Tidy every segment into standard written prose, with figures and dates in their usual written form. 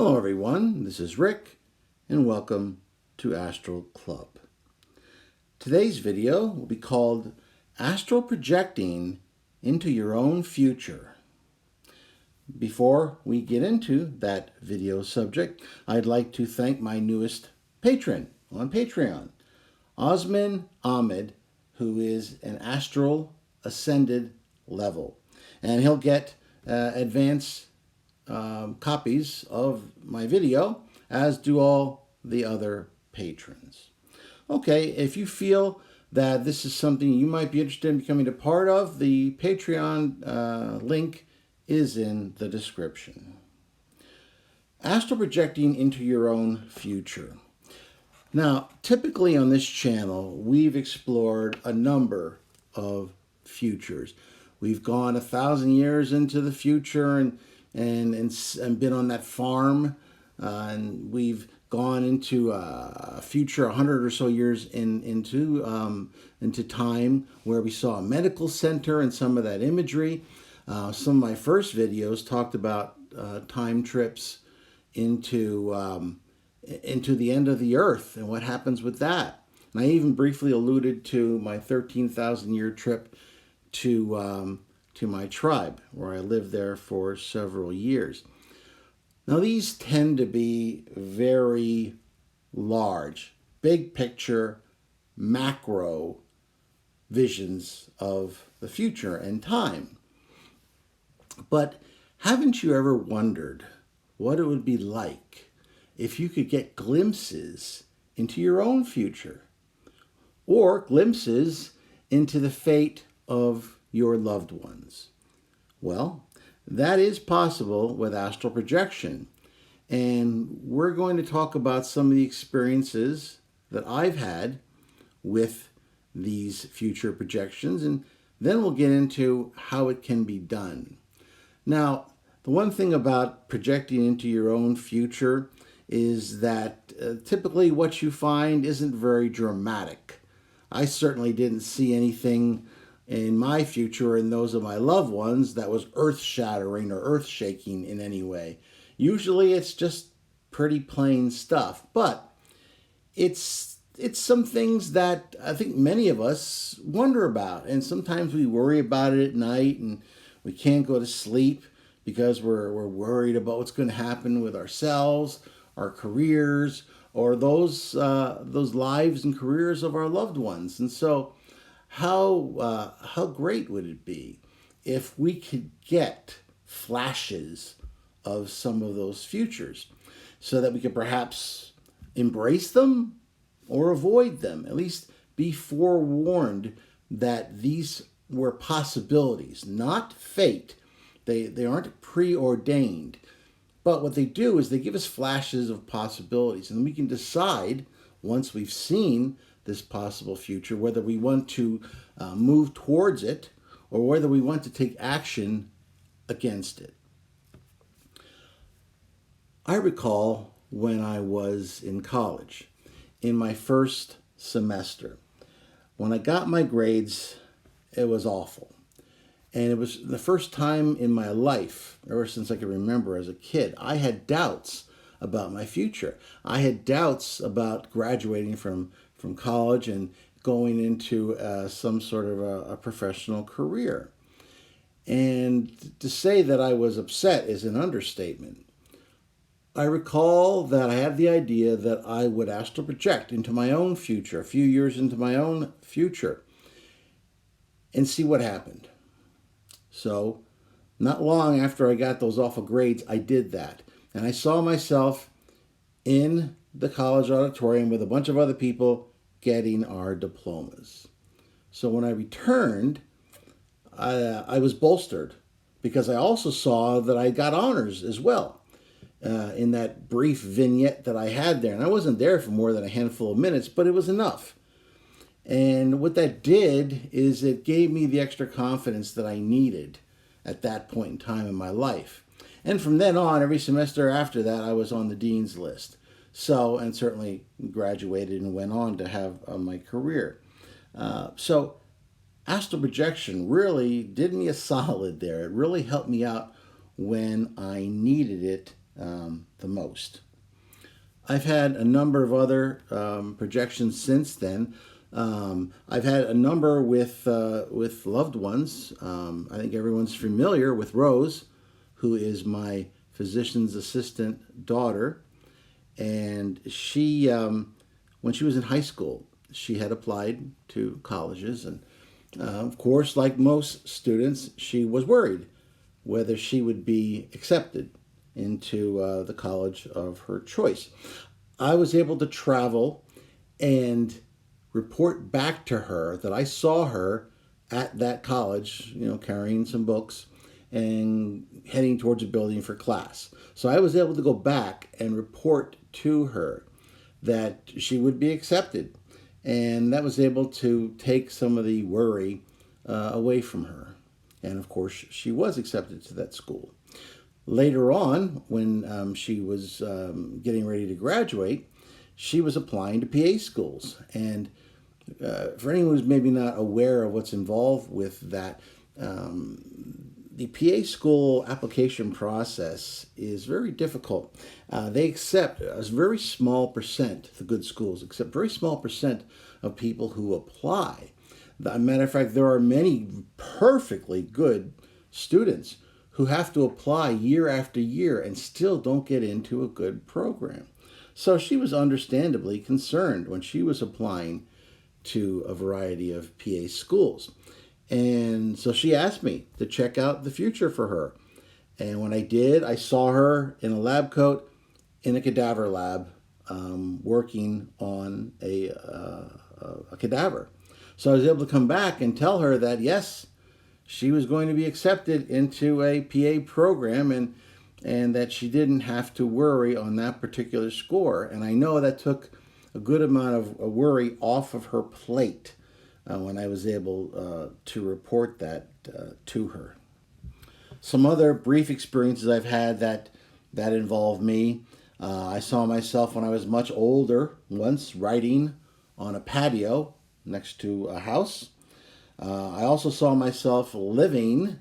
Hello everyone, this is Rick and welcome to Astral Club. Today's video will be called Astral Projecting into Your Own Future. Before we get into that video subject, I'd like to thank my newest patron on Patreon, Osman Ahmed, who is an Astral Ascended level. And he'll get advance copies of my video, as do all the other patrons. Okay, if you feel that this is something you might be interested in becoming a part of, the Patreon link is in the description. Astral projecting into your own future. Now, typically on this channel, we've explored a number of futures. We've gone 1,000 years into the future and been on that farm, and we've gone into a future 100 or so years into time where we saw a medical center and some of that imagery. Some of my first videos talked about time trips into the end of the earth and what happens with that. And I even briefly alluded to my 13,000 year trip to my tribe, where I lived there for several years. Now these tend to be very large, big picture, macro visions of the future and time. But haven't you ever wondered what it would be like if you could get glimpses into your own future, or glimpses into the fate of your loved ones? Well, that is possible with astral projection. And we're going to talk about some of the experiences that I've had with these future projections, and then we'll get into how it can be done. Now, the one thing about projecting into your own future is that typically what you find isn't very dramatic. I certainly didn't see anything in my future and those of my loved ones that was earth-shattering or earth-shaking in any way. Usually it's just pretty plain stuff, but it's some things that I think many of us wonder about, and sometimes we worry about it at night and we can't go to sleep because we're worried about what's going to happen with ourselves, our careers, or those lives and careers of our loved ones. And so how great would it be if we could get flashes of some of those futures so that we could perhaps embrace them or avoid them, at least be forewarned that these were possibilities, not fate. They aren't preordained, but what they do is they give us flashes of possibilities, and we can decide once we've seen this possible future whether we want to move towards it or whether we want to take action against it. I recall when I was in college, in my first semester, when I got my grades, it was awful. And it was the first time in my life, ever since I can remember as a kid, I had doubts about my future. I had doubts about graduating from college and going into some sort of a professional career. And to say that I was upset is an understatement. I recall that I had the idea that I would astral project into my own future, a few years into my own future, and see what happened. So, not long after I got those awful grades, I did that. And I saw myself in the college auditorium with a bunch of other people getting our diplomas. So when I returned, I was bolstered because I also saw that I got honors as well in that brief vignette that I had there. And I wasn't there for more than a handful of minutes, but it was enough. And what that did is it gave me the extra confidence that I needed at that point in time in my life. And from then on, every semester after that, I was on the dean's list. So, and certainly graduated and went on to have my career. So astral projection really did me a solid there. It really helped me out when I needed it the most. I've had a number of other projections since then. I've had a number with loved ones. I think everyone's familiar with Rose, who is my physician's assistant daughter, and she, when she was in high school, she had applied to colleges, and of course, like most students, she was worried whether she would be accepted into the college of her choice. I was able to travel and report back to her that I saw her at that college, carrying some books and heading towards a building for class. So I was able to go back and report to her that she would be accepted. And that was able to take some of the worry away from her. And of course, she was accepted to that school. Later on, when she was getting ready to graduate, she was applying to PA schools. And for anyone who's maybe not aware of what's involved with that, the PA school application process is very difficult. They accept a very small percent, the good schools accept a very small percent of people who apply. As a matter of fact, there are many perfectly good students who have to apply year after year and still don't get into a good program. So she was understandably concerned when she was applying to a variety of PA schools. And so she asked me to check out the future for her. And when I did, I saw her in a lab coat in a cadaver lab working on a cadaver. So I was able to come back and tell her that, yes, she was going to be accepted into a PA program and that she didn't have to worry on that particular score. And I know that took a good amount of worry off of her plate when I was able to report that to her. Some other brief experiences I've had that involve me. I saw myself when I was much older once writing on a patio next to a house. I also saw myself living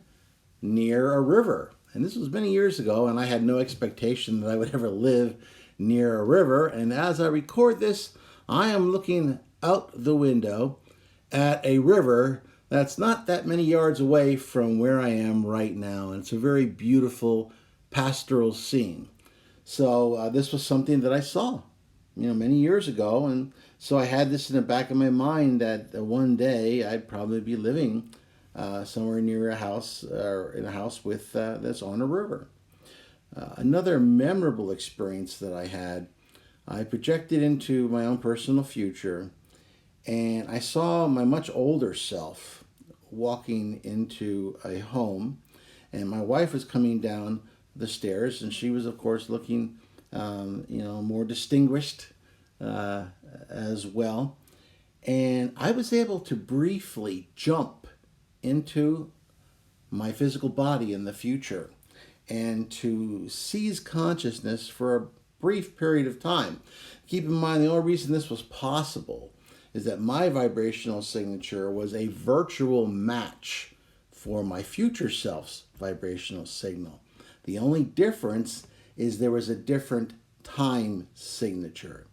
near a river. And this was many years ago, and I had no expectation that I would ever live near a river. And as I record this, I am looking out the window at a river that's not that many yards away from where I am right now. And it's a very beautiful pastoral scene. So this was something that I saw, many years ago. And so I had this in the back of my mind that one day I'd probably be living somewhere near a house or in a house with that's on a river. Another memorable experience that I had, I projected into my own personal future, and I saw my much older self walking into a home, and my wife was coming down the stairs, and she was, of course, looking, more distinguished as well. And I was able to briefly jump into my physical body in the future and to seize consciousness for a brief period of time. Keep in mind, the only reason this was possible is that my vibrational signature was a virtual match for my future self's vibrational signal. The only difference is there was a different time signature.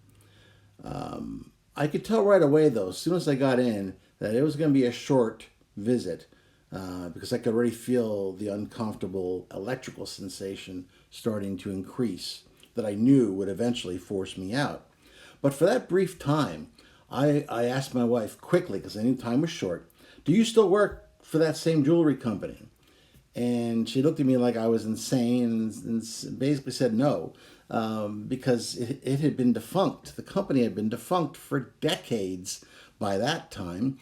I could tell right away, though, as soon as I got in, that it was going to be a short visit because I could already feel the uncomfortable electrical sensation starting to increase that I knew would eventually force me out. But for that brief time, I asked my wife quickly, because I knew time was short, do you still work for that same jewelry company? And she looked at me like I was insane and basically said no, because it had been defunct. The company had been defunct for decades by that time.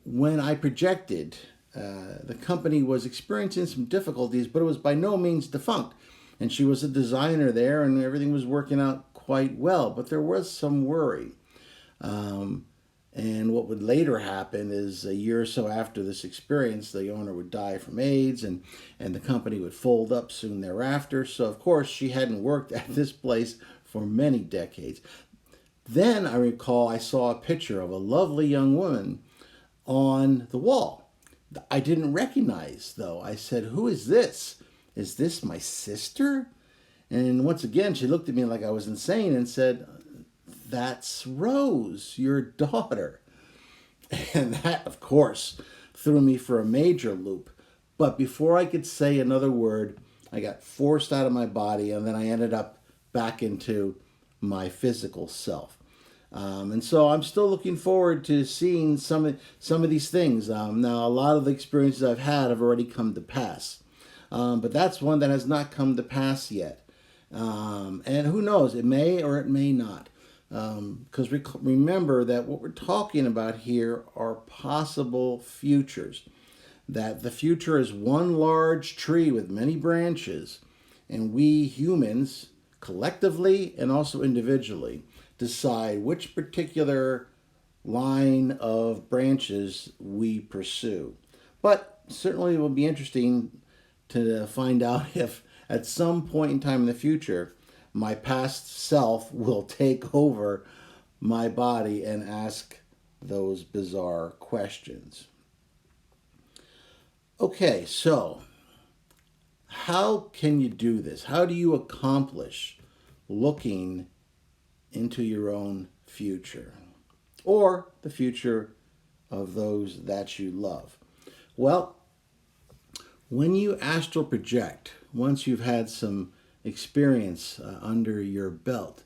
When I projected, the company was experiencing some difficulties, but it was by no means defunct. And she was a designer there, and everything was working out quite well, but there was some worry. And what would later happen is a year or so after this experience, the owner would die from AIDS, and the company would fold up soon thereafter. So, of course, she hadn't worked at this place for many decades. Then I recall I saw a picture of a lovely young woman on the wall. I didn't recognize, though. I said, who is this? Is this my sister? And once again, she looked at me like I was insane and said, "That's Rose, your daughter." And that, of course, threw me for a major loop. But before I could say another word, I got forced out of my body, and then I ended up back into my physical self. And so I'm still looking forward to seeing some of these things. Now, a lot of the experiences I've had have already come to pass. But that's one that has not come to pass yet. And who knows, it may or it may not. Because remember that what we're talking about here are possible futures. That the future is one large tree with many branches, and we humans, collectively and also individually, decide which particular line of branches we pursue. But certainly it will be interesting to find out if at some point in time in the future my past self will take over my body and ask those bizarre questions. Okay, so how can you do this? How do you accomplish looking into your own future or the future of those that you love? Well, when you astral project, once you've had some experience under your belt,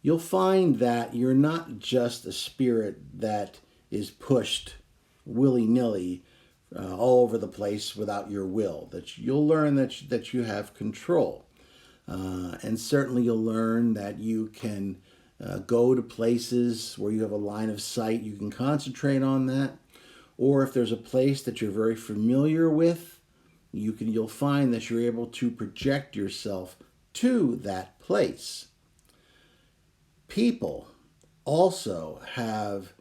you'll find that you're not just a spirit that is pushed willy-nilly all over the place without your will. That you'll learn that you have control. And certainly you'll learn that you can go to places where you have a line of sight. You can concentrate on that. Or if there's a place that you're very familiar with, you'll find that you're able to project yourself to that place. People also have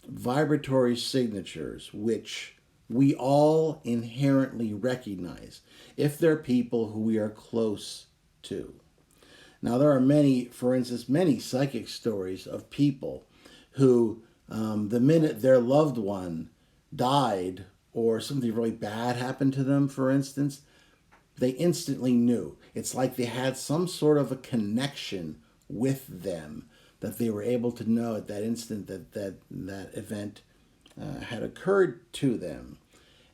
vibratory signatures which we all inherently recognize if they're people who we are close to. Now, there are many psychic stories of people who, the minute their loved one died or something really bad happened to them, for instance, they instantly knew. It's like they had some sort of a connection with them, that they were able to know at that instant that event had occurred to them.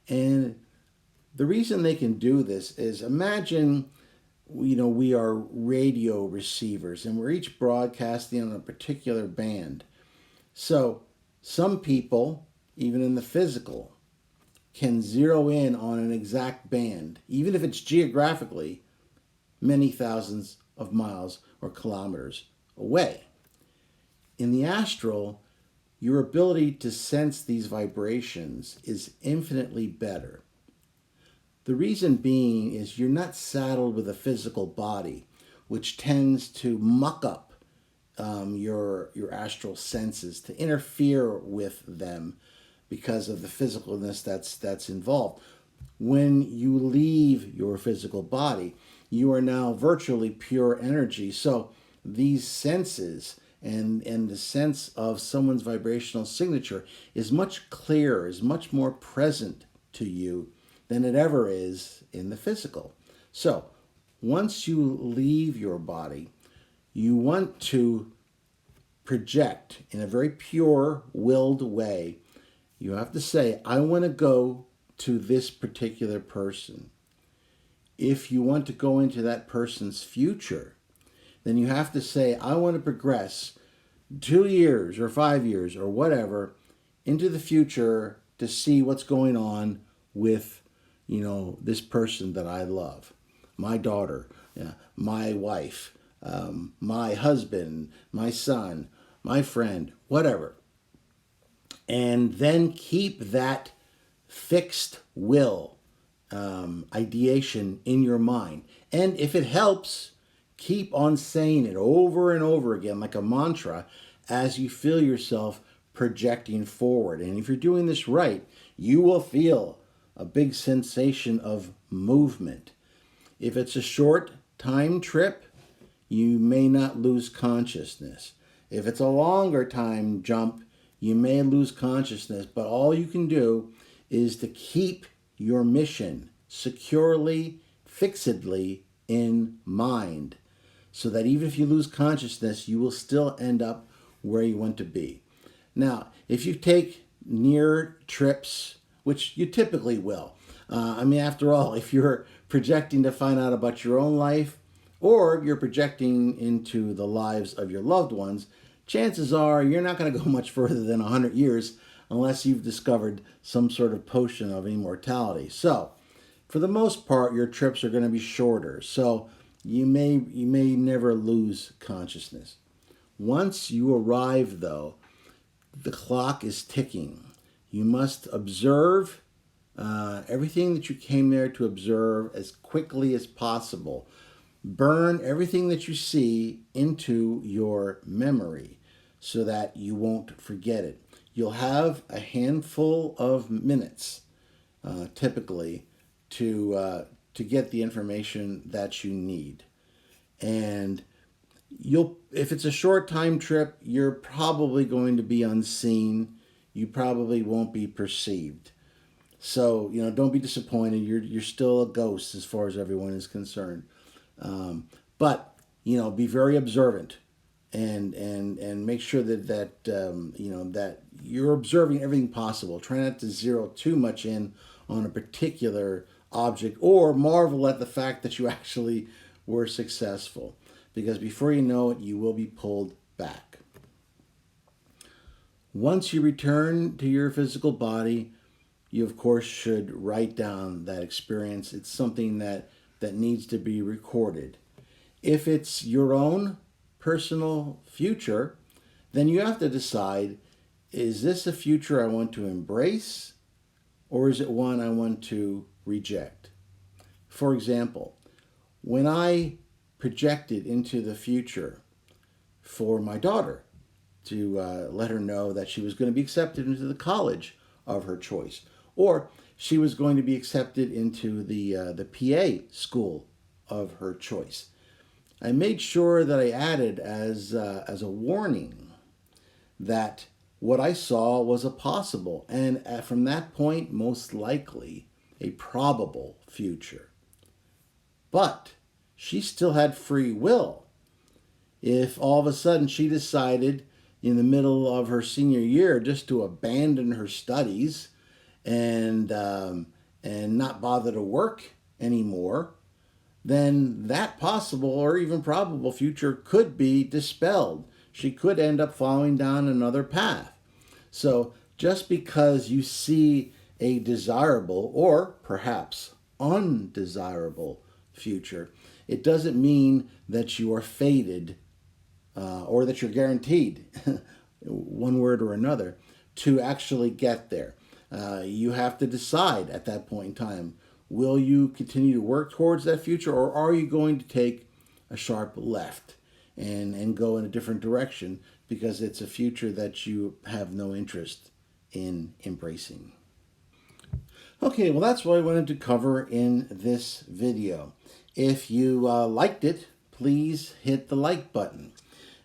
And the reason they can do this is, imagine, we are radio receivers and we're each broadcasting on a particular band. So some people, even in the physical, can zero in on an exact band, even if it's geographically many thousands of miles or kilometers away. In the astral, your ability to sense these vibrations is infinitely better. The reason being is you're not saddled with a physical body, which tends to muck up your astral senses, to interfere with them because of the physicalness that's involved. When you leave your physical body, you are now virtually pure energy. So these senses and the sense of someone's vibrational signature is much clearer, is much more present to you than it ever is in the physical. So once you leave your body, you want to project in a very pure, willed way. You have to say, I want to go to this particular person. If you want to go into that person's future, then you have to say, I want to progress 2 years or 5 years or whatever into the future to see what's going on with, this person that I love. My daughter, my wife, my husband, my son, my friend, whatever. And then keep that fixed will ideation in your mind. And if it helps, keep on saying it over and over again like a mantra as you feel yourself projecting forward. And if you're doing this right, you will feel a big sensation of movement. If it's a short time trip, you may not lose consciousness. If it's a longer time jump, you may lose consciousness, but all you can do is to keep your mission securely, fixedly in mind, so that even if you lose consciousness, you will still end up where you want to be. Now, if you take near trips, which you typically will, after all, if you're projecting to find out about your own life, or you're projecting into the lives of your loved ones, chances are you're not going to go much further than 100 years unless you've discovered some sort of potion of immortality. So, for the most part, your trips are going to be shorter. So, you may never lose consciousness. Once you arrive, though, the clock is ticking. You must observe everything that you came there to observe as quickly as possible. Burn everything that you see into your memory so that you won't forget it. You'll have a handful of minutes, typically, to get the information that you need. And if it's a short time trip, you're probably going to be unseen. You probably won't be perceived. So, don't be disappointed. You're still a ghost as far as everyone is concerned. But be very observant, and make sure that you're observing everything possible. Try not to zero too much in on a particular object, or marvel at the fact that you actually were successful, because before you know it, you will be pulled back. Once you return to your physical body, you of course should write down that experience. It's something that needs to be recorded. If it's your own personal future, then you have to decide, is this a future I want to embrace, or is it one I want to reject? For example, when I projected into the future for my daughter to let her know that she was going to be accepted into the college of her choice, or she was going to be accepted into the PA school of her choice, I made sure that I added as a warning that what I saw was a possible, and from that point, most likely, a probable future. But she still had free will. If all of a sudden she decided in the middle of her senior year just to abandon her studies and not bother to work anymore, then that possible or even probable future could be dispelled. She could end up following down another path. So just because you see a desirable or perhaps undesirable future, it doesn't mean that you are fated or that you're guaranteed, one word or another, to actually get there. You have to decide at that point in time, will you continue to work towards that future, or are you going to take a sharp left and go in a different direction because it's a future that you have no interest in embracing? Okay, well, that's what I wanted to cover in this video. If you liked it, please hit the like button.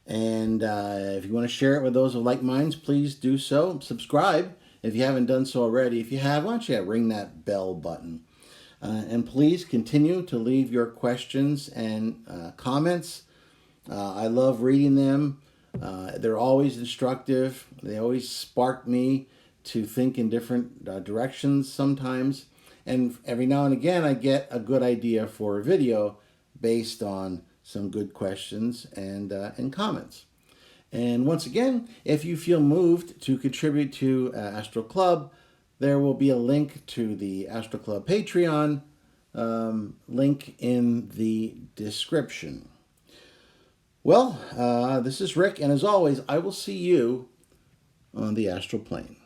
And if you want to share it with those of like minds, please do so. Subscribe if you haven't done so already. If you have, why don't you ring that bell button? And please continue to leave your questions and comments. I love reading them. They're always instructive. They always spark me to think in different directions sometimes. And every now and again, I get a good idea for a video based on some good questions and comments. And once again, if you feel moved to contribute to Astral Club, there will be a link to the Astral Club Patreon link in the description. Well, this is Rick, and as always, I will see you on the astral plane.